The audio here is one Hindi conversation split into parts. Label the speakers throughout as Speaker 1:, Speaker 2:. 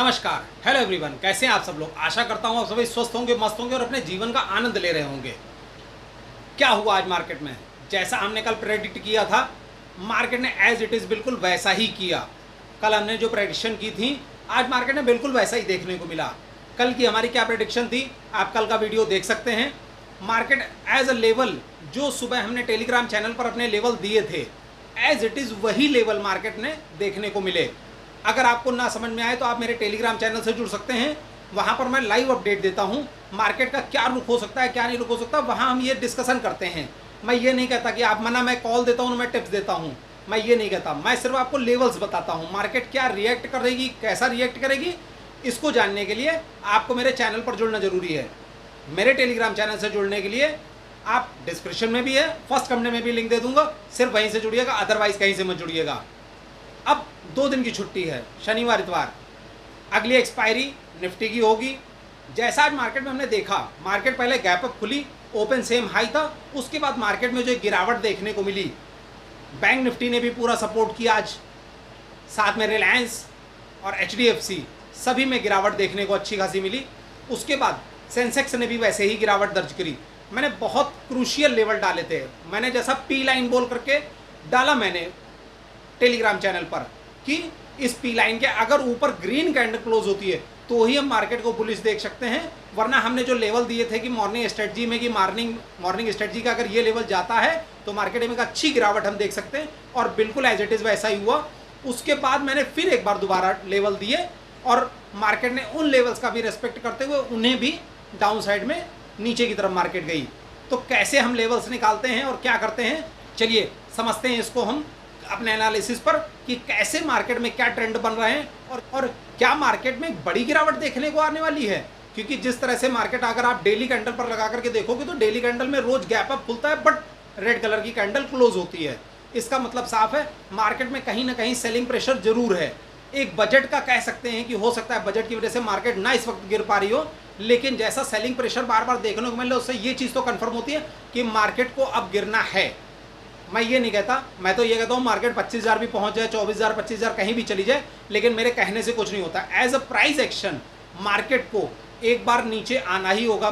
Speaker 1: नमस्कार, हेलो एवरीवन, कैसे हैं आप सब लोग। आशा करता हूँ आप सभी स्वस्थ होंगे, मस्त होंगे और अपने जीवन का आनंद ले रहे होंगे। क्या हुआ आज मार्केट में? जैसा हमने कल प्रेडिक्ट किया था, मार्केट ने एज इट इज़ बिल्कुल वैसा ही किया। कल हमने जो प्रेडिक्शन की थी, आज मार्केट ने बिल्कुल वैसा ही देखने को मिला। कल की हमारी क्या प्रेडिक्शन थी, आप कल का वीडियो देख सकते हैं। मार्केट एज अ लेवल, जो सुबह हमने टेलीग्राम चैनल पर अपने लेवल दिए थे, एज इट इज़ वही लेवल मार्केट ने देखने को मिले। अगर आपको ना समझ में आए तो आप मेरे टेलीग्राम चैनल से जुड़ सकते हैं। वहाँ पर मैं लाइव अपडेट देता हूँ, मार्केट का क्या रुख हो सकता है, क्या नहीं रुख हो सकता, वहाँ हम ये डिस्कशन करते हैं। मैं ये नहीं कहता कि आप मना, मैं कॉल देता हूँ, मैं टिप्स देता हूँ, मैं ये नहीं कहता। मैं सिर्फ आपको लेवल्स बताता हूँ, मार्केट क्या रिएक्ट करेगी, कैसा रिएक्ट करेगी, इसको जानने के लिए आपको मेरे चैनल पर जुड़ना जरूरी है। मेरे टेलीग्राम चैनल से जुड़ने के लिए आप डिस्क्रिप्शन में भी है, फर्स्ट कमेंट में भी लिंक दे दूंगा, सिर्फ वहीं से जुड़िएगा, अदरवाइज कहीं से मत जुड़िएगा। अब 2 दिन की छुट्टी है, शनिवार इतवार। अगली एक्सपायरी निफ्टी की होगी। जैसा आज मार्केट में हमने देखा, मार्केट पहले गैप अप खुली, ओपन सेम हाई था, उसके बाद मार्केट में जो गिरावट देखने को मिली, बैंक निफ्टी ने भी पूरा सपोर्ट किया आज, साथ में रिलायंस और HDFC सभी में गिरावट देखने को अच्छी खासी मिली। उसके बाद सेंसेक्स ने भी वैसे ही गिरावट दर्ज करी। मैंने बहुत क्रूशियल लेवल डाले थे, मैंने जैसा पी लाइन बोल करके डाला मैंने टेलीग्राम चैनल पर कि इस पी लाइन के अगर ऊपर ग्रीन कैंडल क्लोज होती है तो ही हम मार्केट को बुलिश देख सकते हैं, वरना हमने जो लेवल दिए थे कि मॉर्निंग स्ट्रेटजी में कि मॉर्निंग स्ट्रेटजी का अगर ये लेवल जाता है तो मार्केट में एक अच्छी गिरावट हम देख सकते हैं, और बिल्कुल एज इट इज़ वैसा ही हुआ। उसके बाद मैंने फिर एक बार दोबारा लेवल दिए और मार्केट ने उन लेवल्स का भी रेस्पेक्ट करते हुए उन्हें भी डाउन साइड में नीचे की तरफ मार्केट गई। तो कैसे हम लेवल्स निकालते हैं और क्या करते हैं, चलिए समझते हैं इसको हम अपने एनालिसिस पर कि कैसे मार्केट में क्या ट्रेंड बन रहे हैं और क्या मार्केट में एक बड़ी गिरावट देखने को आने वाली है। क्योंकि जिस तरह से मार्केट अगर आप डेली कैंडल पर लगा करके देखोगे तो डेली कैंडल में रोज गैप अप खुलता है, बट रेड कलर की कैंडल क्लोज होती है। इसका मतलब साफ है, मार्केट में कहीं ना कहीं सेलिंग प्रेशर जरूर है। एक बजट का कह सकते हैं कि हो सकता है बजट की वजह से मार्केट ना इस वक्त गिर पा रही हो, लेकिन जैसा सेलिंग प्रेशर बार बार देखने को मिल रहा है उससे ये चीज़ तो कंफर्म होती है कि मार्केट को अब गिरना है। मैं ये नहीं कहता, मैं तो ये कहता हूँ मार्केट 25,000 भी पहुँच जाए, 24,000 25,000 कहीं भी चली जाए, लेकिन मेरे कहने से कुछ नहीं होता। As a price action market को एक बार नीचे आना ही होगा।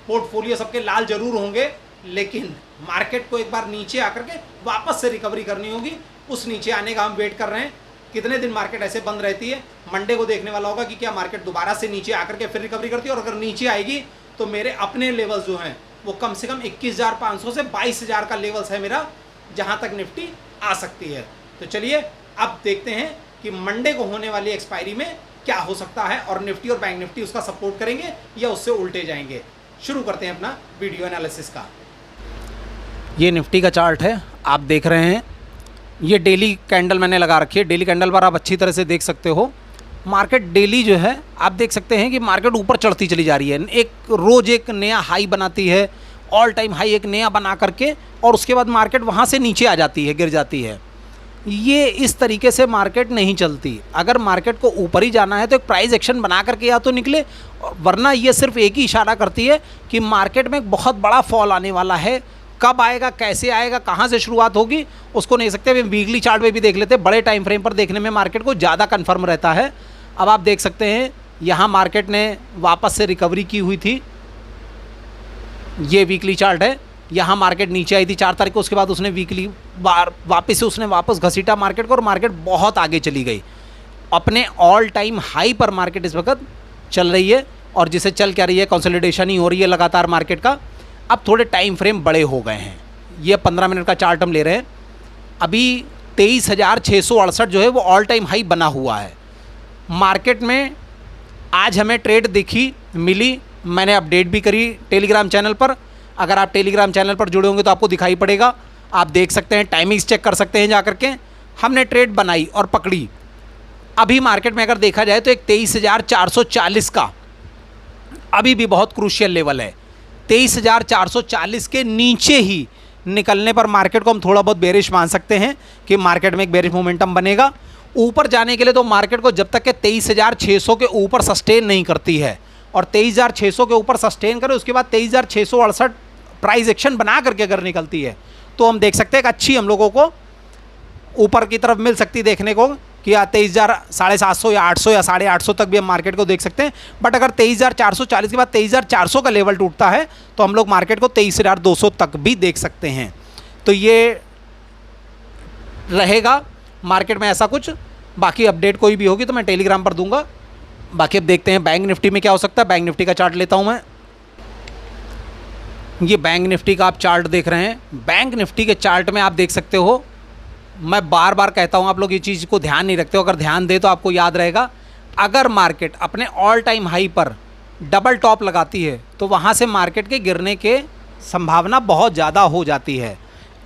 Speaker 1: पोर्टफोलियो सबके लाल जरूर होंगे, लेकिन मार्केट को एक बार नीचे आकर के वापस से रिकवरी करनी होगी। उस नीचे आने का हम वेट कर रहे हैं। कितने दिन मार्केट ऐसे बंद रहती है, मंडे को देखने वाला होगा कि क्या मार्केट दोबारा से नीचे आकर के फिर रिकवरी करती है। और अगर नीचे आएगी तो मेरे अपने लेवल्स जो हैं वो कम से कम 21,500 से 22,000 का लेवल्स है मेरा, जहां तक निफ्टी आ सकती है। तो चलिए अब देखते हैं कि मंडे को होने वाली एक्सपायरी में क्या हो सकता है और निफ्टी और बैंक निफ्टी उसका सपोर्ट करेंगे या उससे उल्टे जाएंगे। शुरू करते हैं अपना वीडियो एनालिसिस का।
Speaker 2: ये निफ्टी का चार्ट है, आप देख रहे हैं। ये डेली कैंडल मैंने लगा रखी है। डेली कैंडल पर आप अच्छी तरह से देख सकते हो मार्केट डेली जो है, आप देख सकते हैं कि मार्केट ऊपर चढ़ती चली जा रही है। एक रोज़ एक नया हाई बनाती है, ऑल टाइम हाई एक नया बना करके, और उसके बाद मार्केट वहाँ से नीचे आ जाती है, गिर जाती है। ये इस तरीके से मार्केट नहीं चलती। अगर मार्केट को ऊपर ही जाना है तो एक प्राइस एक्शन बना करके या तो निकले, वरना ये सिर्फ एक ही इशारा करती है कि मार्केट में एक बहुत बड़ा फॉल आने वाला है। कब आएगा, कैसे आएगा, कहाँ से शुरुआत होगी, उसको नहीं सकते। वीकली चार्ट में भी देख लेते हैं, बड़े टाइम फ्रेम पर देखने में मार्केट को ज़्यादा कन्फर्म रहता है। अब आप देख सकते हैं यहाँ मार्केट ने वापस से रिकवरी की हुई थी। ये वीकली चार्ट है, यहाँ मार्केट नीचे आई थी 4 तारीख को, उसके बाद उसने वीकली वापस से उसने वापस घसीटा मार्केट को और मार्केट बहुत आगे चली गई। अपने ऑल टाइम हाई पर मार्केट इस वक्त चल रही है, और जिसे चल क्या रही है, कंसोलिडेशन ही हो रही है लगातार मार्केट का। अब थोड़े टाइम फ्रेम बड़े हो गए हैं। ये 15 मिनट का चार्ट हम ले रहे हैं। अभी 23,668 जो है वो ऑल टाइम हाई बना हुआ है। मार्केट में आज हमें ट्रेड दिखी, मिली, मैंने अपडेट भी करी टेलीग्राम चैनल पर। अगर आप टेलीग्राम चैनल पर जुड़े होंगे तो आपको दिखाई पड़ेगा, आप देख सकते हैं, टाइमिंग्स चेक कर सकते हैं जा करके। हमने ट्रेड बनाई और पकड़ी। अभी मार्केट में अगर देखा जाए तो एक 23,440 का अभी भी बहुत क्रूशियल लेवल है। 23,440 के नीचे ही निकलने पर मार्केट को हम थोड़ा बहुत बेरिश मान सकते हैं कि मार्केट में एक बेरिश मोमेंटम बनेगा। ऊपर जाने के लिए तो मार्केट को जब तक के 23,600 के ऊपर सस्टेन नहीं करती है, और 23,600 के ऊपर सस्टेन करे, उसके बाद 23,668 प्राइस एक्शन बना करके अगर निकलती है तो हम देख सकते हैं कि अच्छी हम लोगों को ऊपर की तरफ मिल सकती देखने को कि 23,000 750 या 800 या 850 तक भी हम मार्केट को देख सकते हैं। बट अगर 23,440 के बाद 23,400 का लेवल टूटता है तो हम लोग मार्केट को 23,200 तक भी देख सकते हैं। तो ये रहेगा मार्केट में ऐसा कुछ। बाकी अपडेट कोई भी होगी तो मैं टेलीग्राम पर दूंगा। बाकी अब देखते हैं बैंक निफ्टी में क्या हो सकता है। बैंक निफ्टी का चार्ट लेता हूं मैं। ये बैंक निफ्टी का आप चार्ट देख रहे हैं। बैंक निफ्टी के चार्ट में आप देख सकते हो, मैं बार बार कहता हूं, आप लोग ये चीज़ को ध्यान नहीं रखते हो। अगर ध्यान दे तो आपको याद रहेगा, अगर मार्केट अपने ऑल टाइम हाई पर डबल टॉप लगाती है तो वहाँ से मार्केट के गिरने के संभावना बहुत ज़्यादा हो जाती है।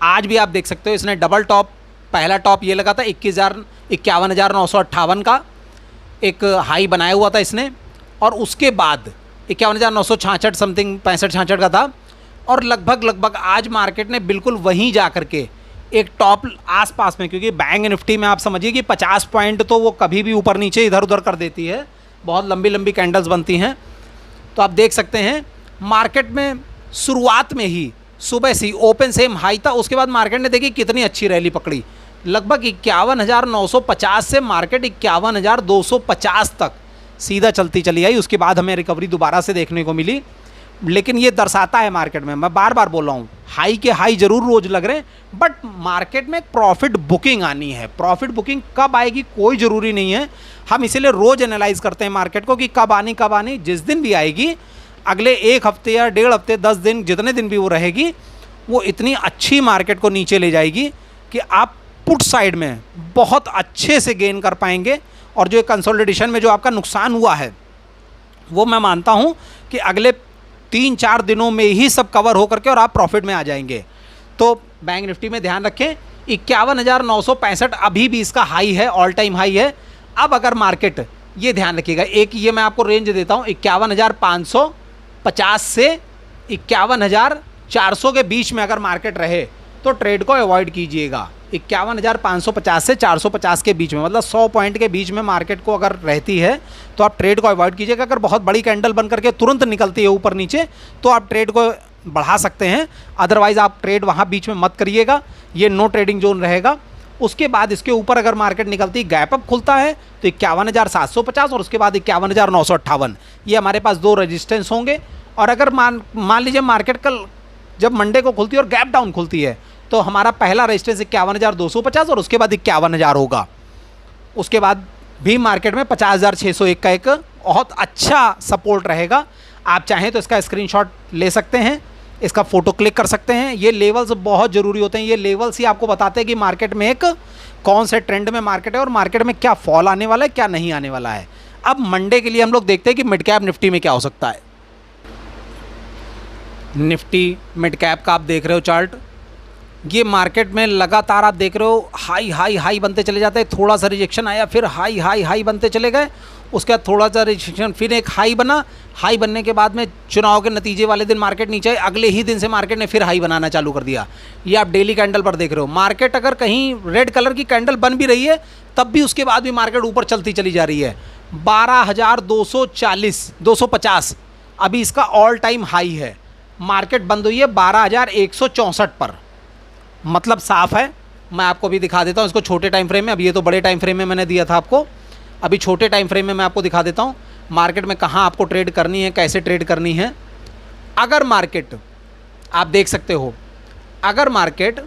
Speaker 2: आज भी आप देख सकते हो इसने डबल टॉप, पहला टॉप ये लगा था 51,958 का एक हाई बनाया हुआ था इसने, और उसके बाद 51,966 समथिंग 65-66 का था, और लगभग आज मार्केट ने बिल्कुल वहीं जा कर के एक टॉप आसपास में, क्योंकि बैंक निफ्टी में आप समझिए कि 50 पॉइंट तो वो कभी भी ऊपर नीचे इधर उधर कर देती है, बहुत लंबी लंबी कैंडल्स बनती हैं। तो आप देख सकते हैं मार्केट में शुरुआत में ही सुबह से ओपन सेम हाई था, उसके बाद मार्केट ने देखी कितनी अच्छी रैली पकड़ी, लगभग 51,950 से मार्केट 51,250 तक सीधा चलती चली आई। उसके बाद हमें रिकवरी दोबारा से देखने को मिली। लेकिन ये दर्शाता है मार्केट में, मैं बार बार बोल रहा हूँ, हाई के हाई जरूर रोज लग रहे हैं, बट मार्केट में प्रॉफिट बुकिंग आनी है। प्रॉफिट बुकिंग कब आएगी कोई ज़रूरी नहीं है, हम इसीलिए रोज़ एनालाइज करते हैं मार्केट को कि कब आनी। जिस दिन भी आएगी, अगले 1 हफ्ते या 1.5 हफ्ते 10 दिन जितने दिन भी वो रहेगी, वो इतनी अच्छी मार्केट को नीचे ले जाएगी कि आप पुट साइड में बहुत अच्छे से गेन कर पाएंगे। और जो कंसोलिडेशन में जो आपका नुकसान हुआ है वो मैं मानता हूँ कि अगले 3-4 दिनों में ही सब कवर हो करके और आप प्रॉफिट में आ जाएंगे। तो बैंक निफ्टी में ध्यान रखें 51,965 अभी भी इसका हाई है, ऑल टाइम हाई है। अब अगर मार्केट, ये ध्यान रखिएगा, एक ये मैं आपको रेंज देता हूँ 51,550 से 51,400 के बीच में अगर मार्केट रहे तो ट्रेड को अवॉइड कीजिएगा। 51,550 से 450 के बीच में, मतलब 100 पॉइंट के बीच में मार्केट को अगर रहती है तो आप ट्रेड को अवॉइड कीजिएगा। अगर बहुत बड़ी कैंडल बन करके तुरंत निकलती है ऊपर नीचे तो आप ट्रेड को बढ़ा सकते हैं, अदरवाइज़ आप ट्रेड वहाँ बीच में मत करिएगा, ये नो ट्रेडिंग जोन रहेगा। उसके बाद इसके ऊपर अगर मार्केट निकलती, गैप अप खुलता है तो 51,750 और उसके बाद 51,958, ये हमारे पास 2 रेजिस्टेंस होंगे। और अगर मान लीजिए मार्केट कल जब मंडे को खुलती है और गैप डाउन खुलती है तो हमारा पहला रेजिस्टेंस 51,250 और उसके बाद 51,000 होगा। उसके बाद भी मार्केट में 50,601 का एक बहुत अच्छा सपोर्ट रहेगा। आप चाहें तो इसका स्क्रीनशॉट ले सकते हैं, इसका फ़ोटो क्लिक कर सकते हैं। ये लेवल्स बहुत ज़रूरी होते हैं, ये लेवल्स ही आपको बताते हैं कि मार्केट में एक कौन से ट्रेंड में मार्केट है और मार्केट में क्या फॉल आने वाला है, क्या नहीं आने वाला है। अब मंडे के लिए हम लोग देखते हैं कि मिड कैप निफ्टी में क्या हो सकता है। निफ्टी मिड कैप का आप देख रहे हो चार्ट, ये मार्केट में लगातार आप देख रहे हो हाई हाई हाई बनते चले जाते हैं। थोड़ा सा रिजेक्शन आया, फिर हाई हाई हाई बनते चले गए, उसके बाद थोड़ा सा रिजेक्शन, फिर एक हाई बना। हाई बनने के बाद में चुनाव के नतीजे वाले दिन मार्केट नीचे, अगले ही दिन से मार्केट ने फिर हाई बनाना चालू कर दिया। ये आप डेली कैंडल पर देख रहे हो। मार्केट अगर कहीं रेड कलर की कैंडल बन भी रही है तब भी उसके बाद भी मार्केट ऊपर चलती चली जा रही है। 12,250 अभी इसका ऑल टाइम हाई है। मार्केट बंद हुई है 12,164 पर, मतलब साफ है। मैं आपको भी दिखा देता हूँ इसको छोटे टाइम फ्रेम में। अब ये तो बड़े टाइम फ्रेम में मैंने दिया था आपको, अभी छोटे टाइम फ्रेम में मैं आपको दिखा देता हूँ मार्केट में कहाँ आपको ट्रेड करनी है, कैसे ट्रेड करनी है। अगर मार्केट आप देख सकते हो, अगर मार्केट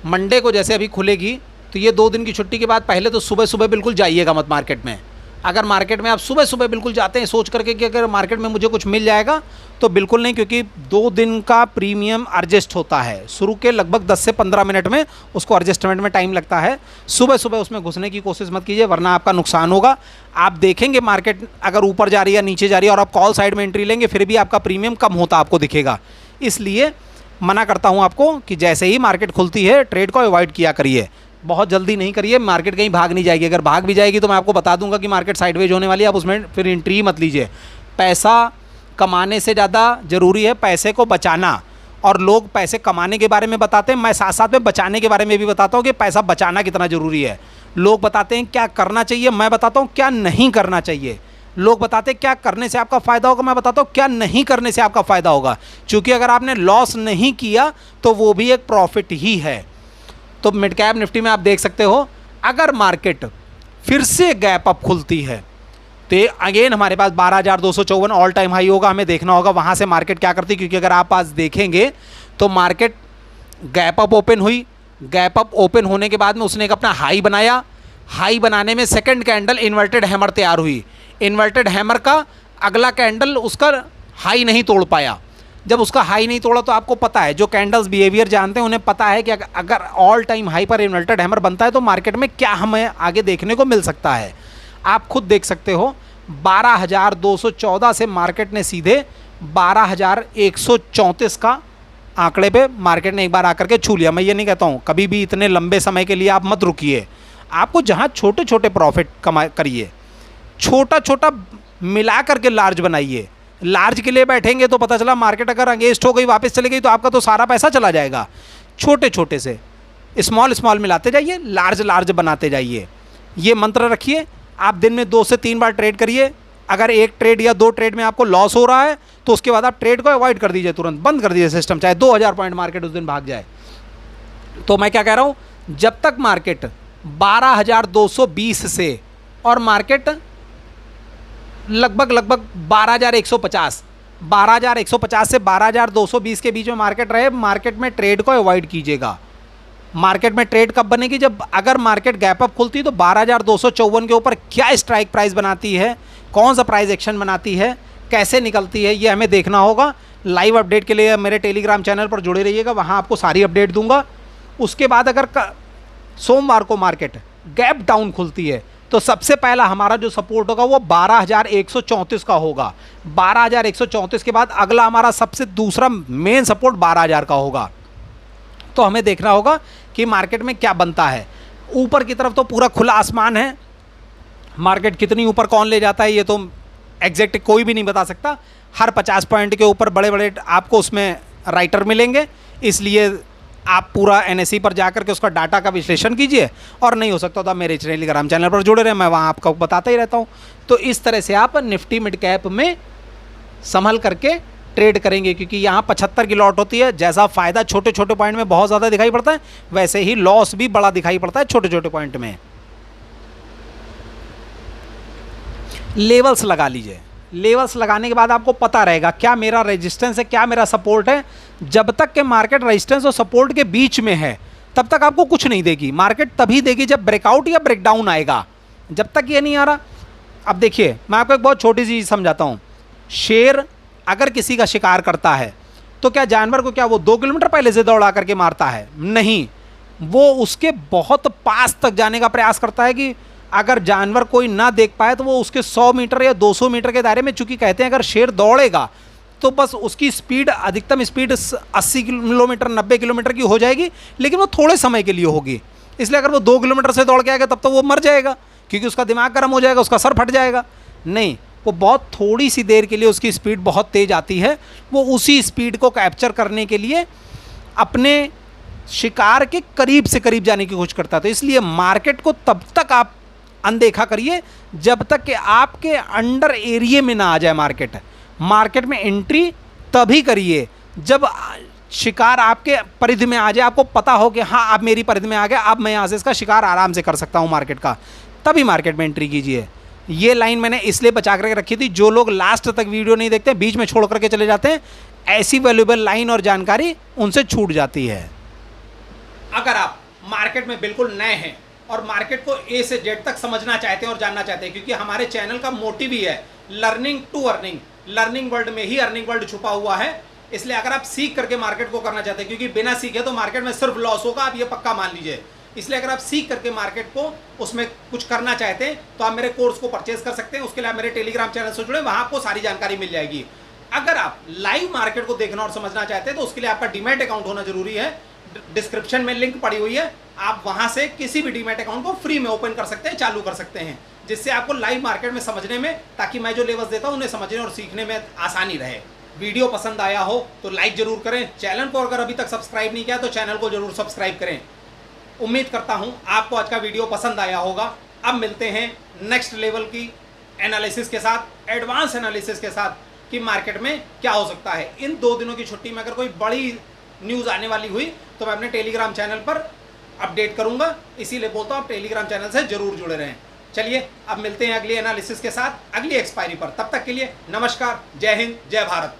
Speaker 2: मंडे को जैसे अभी खुलेगी तो ये 2 दिन की छुट्टी के बाद पहले तो सुबह सुबह बिल्कुल जाइएगा मत मार्केट में। अगर मार्केट में आप सुबह सुबह बिल्कुल जाते हैं सोच करके कि अगर मार्केट में मुझे कुछ मिल जाएगा, तो बिल्कुल नहीं, क्योंकि 2 दिन का प्रीमियम एडजस्ट होता है। शुरू के लगभग 10 से 15 मिनट में उसको एडजस्टमेंट में टाइम लगता है। सुबह सुबह उसमें घुसने की कोशिश मत कीजिए, वरना आपका नुकसान होगा। आप देखेंगे मार्केट अगर ऊपर जा रही है या नीचे जा रही है और आप कॉल साइड में एंट्री लेंगे, फिर भी आपका प्रीमियम कम होता आपको दिखेगा। इसलिए मना करता हूँ आपको कि जैसे ही मार्केट खुलती है ट्रेड को अवॉइड किया करिए, बहुत जल्दी नहीं करिए। मार्केट कहीं भाग नहीं जाएगी, अगर भाग भी जाएगी तो मैं आपको बता दूंगा कि मार्केट साइडवेज होने वाली है, आप उसमें फिर एंट्री मत लीजिए। पैसा कमाने से ज़्यादा ज़रूरी है पैसे को बचाना, और लोग पैसे कमाने के बारे में बताते हैं, मैं साथ साथ में बचाने के बारे में भी बताता हूँ कि पैसा बचाना कितना ज़रूरी है। लोग बताते हैं क्या करना चाहिए, मैं बताता हूँ क्या नहीं करना चाहिए। लोग बताते हैं क्या करने से आपका फ़ायदा होगा, मैं बताता हूँ क्या नहीं करने से आपका फ़ायदा होगा। क्योंकि अगर आपने लॉस नहीं किया तो वो भी एक प्रॉफिट ही है। तो मिड कैप निफ्टी में आप देख सकते हो, अगर मार्केट फिर से गैप अप खुलती है तो अगेन हमारे पास 12,254 ऑल टाइम हाई होगा। हमें देखना होगा वहाँ से मार्केट क्या करती है, क्योंकि अगर आप आज देखेंगे तो मार्केट गैप अप ओपन हुई, गैप अप ओपन होने के बाद में उसने एक अपना हाई बनाया, हाई बनाने में सेकंड कैंडल इन्वर्टेड हैमर तैयार हुई, इन्वर्टेड हैमर का अगला कैंडल उसका हाई नहीं तोड़ पाया। जब उसका हाई नहीं तोड़ा तो आपको पता है, जो कैंडल्स बिहेवियर जानते हैं उन्हें पता है कि अगर ऑल टाइम हाई पर इन्वर्टेड हैमर बनता है तो मार्केट में क्या हमें आगे देखने को मिल सकता है। आप खुद देख सकते हो 12,214 से मार्केट ने सीधे 12,134 का आंकड़े पे मार्केट ने एक बार आकर के छू लिया। मैं ये नहीं कहता हूँ कभी भी इतने लंबे समय के लिए आप मत रुकिए, आपको जहाँ छोटे छोटे प्रॉफिट कमा करिए, छोटा छोटा मिला करके लार्ज बनाइए। लार्ज के लिए बैठेंगे तो पता चला मार्केट अगर अगेंस्ट हो गई, वापस चली गई तो आपका तो सारा पैसा चला जाएगा। छोटे छोटे से स्मॉल स्मॉल मिलाते जाइए, लार्ज लार्ज बनाते जाइए। ये मंत्र रखिए, आप दिन में 2 से 3 बार ट्रेड करिए। अगर एक ट्रेड या 2 ट्रेड में आपको लॉस हो रहा है तो उसके बाद आप ट्रेड को अवॉइड कर दीजिए, तुरंत बंद कर दीजिए सिस्टम, चाहे 2,000 पॉइंट मार्केट उस दिन भाग जाए। तो मैं क्या कह रहा हूँ, जब तक मार्केट 12,220 से और मार्केट लगभग 12,150 से 12,220 के बीच में मार्केट रहे, मार्केट में ट्रेड को अवॉइड कीजिएगा। मार्केट में ट्रेड कब बनेगी, जब अगर मार्केट गैप अप खुलती है तो 12,254 के ऊपर क्या स्ट्राइक प्राइस बनाती है, कौन सा प्राइस एक्शन बनाती है, कैसे निकलती है, ये हमें देखना होगा। लाइव अपडेट के लिए मेरे टेलीग्राम चैनल पर जुड़े रहिएगा, वहाँ आपको सारी अपडेट दूंगा। उसके बाद अगर सोमवार को मार्केट गैप डाउन खुलती है तो सबसे पहला हमारा जो सपोर्ट होगा वो 12,134 का होगा। 12,134 के बाद अगला हमारा सबसे दूसरा मेन सपोर्ट 12,000 का होगा। तो हमें देखना होगा कि मार्केट में क्या बनता है। ऊपर की तरफ तो पूरा खुला आसमान है, मार्केट कितनी ऊपर कौन ले जाता है ये तो एग्जैक्ट कोई भी नहीं बता सकता। हर 50 पॉइंट के ऊपर बड़े बड़े आपको उसमें राइटर मिलेंगे, इसलिए आप पूरा NSE पर जाकर के उसका डाटा का विश्लेषण कीजिए, और नहीं हो सकता तो आप मेरे टेलीग्राम चैनल पर जुड़े रहे, मैं वहाँ आपको बताता ही रहता हूँ। तो इस तरह से आप निफ्टी मिड कैप में संभल करके ट्रेड करेंगे, क्योंकि यहाँ 75 की लॉट होती है। जैसा फ़ायदा छोटे छोटे पॉइंट में बहुत ज़्यादा दिखाई पड़ता है, वैसे ही लॉस भी बड़ा दिखाई पड़ता है छोटे छोटे पॉइंट में। लेवल्स लगा लीजिए, लेवल्स लगाने के बाद आपको पता रहेगा क्या मेरा रेजिस्टेंस है, क्या मेरा सपोर्ट है। जब तक के मार्केट रेजिस्टेंस और सपोर्ट के बीच में है तब तक आपको कुछ नहीं देगी। मार्केट तभी देगी जब ब्रेकआउट या ब्रेकडाउन आएगा, जब तक ये नहीं आ रहा। अब देखिए मैं आपको एक बहुत छोटी सी चीज़ समझाता हूँ। शेर अगर किसी का शिकार करता है तो क्या जानवर को क्या वो 2 किलोमीटर पहले से दौड़ा करके मारता है? नहीं, वो उसके बहुत पास तक जाने का प्रयास करता है कि अगर जानवर कोई ना देख पाए तो वो उसके 100 मीटर या 200 मीटर के दायरे में, चूंकि कहते हैं अगर शेर दौड़ेगा तो बस उसकी स्पीड, अधिकतम स्पीड 80 किलोमीटर 90 किलोमीटर की हो जाएगी, लेकिन वो थोड़े समय के लिए होगी। इसलिए अगर वो 2 किलोमीटर से दौड़ के आएगा तब तो वो मर जाएगा, क्योंकि उसका दिमाग गर्म हो जाएगा, उसका सर फट जाएगा। नहीं, वो बहुत थोड़ी सी देर के लिए उसकी स्पीड बहुत तेज़ आती है, वो उसी स्पीड को कैप्चर करने के लिए अपने शिकार के करीब से करीब जाने की कोशिश करता है। तो इसलिए मार्केट को तब तक आप अनदेखा करिए जब तक कि आपके अंडर एरिया में ना आ जाए मार्केट। मार्केट में एंट्री तभी करिए जब शिकार आपके परिधि में आ जाए, आपको पता हो कि हाँ अब मेरी परिधि में आ गया, अब मैं यहाँ से इसका शिकार आराम से कर सकता हूँ मार्केट का, तभी मार्केट में एंट्री कीजिए। ये लाइन मैंने इसलिए बचा करके रखी थी, जो लोग लास्ट तक वीडियो नहीं देखते, बीच में छोड़ करके चले जाते हैं, ऐसी वैल्यूएबल लाइन और जानकारी उनसे छूट जाती है।
Speaker 1: अगर आप मार्केट में बिल्कुल नए हैं और मार्केट को A से Z तक समझना चाहते हैं और जानना चाहते हैं, क्योंकि हमारे चैनल का मोटिव ही है learning to earning, learning world में ही अर्निंग वर्ल्ड छुपा हुआ है। इसलिए अगर आप सीख करके मार्केट को करना चाहते हैं, क्योंकि बिना सीखे तो मार्केट में सिर्फ लॉस होगा, आप ये पक्का मान लीजिए। इसलिए अगर आप सीख करके मार्केट को उसमें कुछ करना चाहते हैं तो आप मेरे कोर्स को परचेज कर सकते हैं। उसके लिए आप मेरे टेलीग्राम चैनल से जुड़े, वहां आपको सारी जानकारी मिल जाएगी। अगर आप लाइव मार्केट को देखना और समझना चाहते हैं तो उसके लिए आपका डीमैट अकाउंट होना जरूरी है। डिस्क्रिप्शन में लिंक पड़ी हुई है, आप वहां से किसी भी डीमैट अकाउंट को फ्री में ओपन कर सकते हैं, चालू कर सकते हैं, जिससे आपको लाइव मार्केट में समझने में, ताकि मैं जो लेवल्स देता हूं उन्हें समझने और सीखने में आसानी रहे। वीडियो पसंद आया हो तो लाइक जरूर करें, चैनल को अगर अभी तक सब्सक्राइब नहीं किया तो चैनल को जरूर सब्सक्राइब करें। उम्मीद करता हूं आपको आज का वीडियो पसंद आया होगा। अब मिलते हैं नेक्स्ट लेवल की एनालिसिस के साथ, एडवांस एनालिसिस के साथ, कि मार्केट में क्या हो सकता है। इन 2 दिनों की छुट्टी में अगर कोई बड़ी न्यूज़ आने वाली हुई तो मैं अपने टेलीग्राम चैनल पर अपडेट करूंगा, इसीलिए बोलता हूं आप टेलीग्राम चैनल से जरूर जुड़े रहें। चलिए अब मिलते हैं अगली एनालिसिस के साथ अगली एक्सपायरी पर। तब तक के लिए नमस्कार, जय हिंद, जय भारत।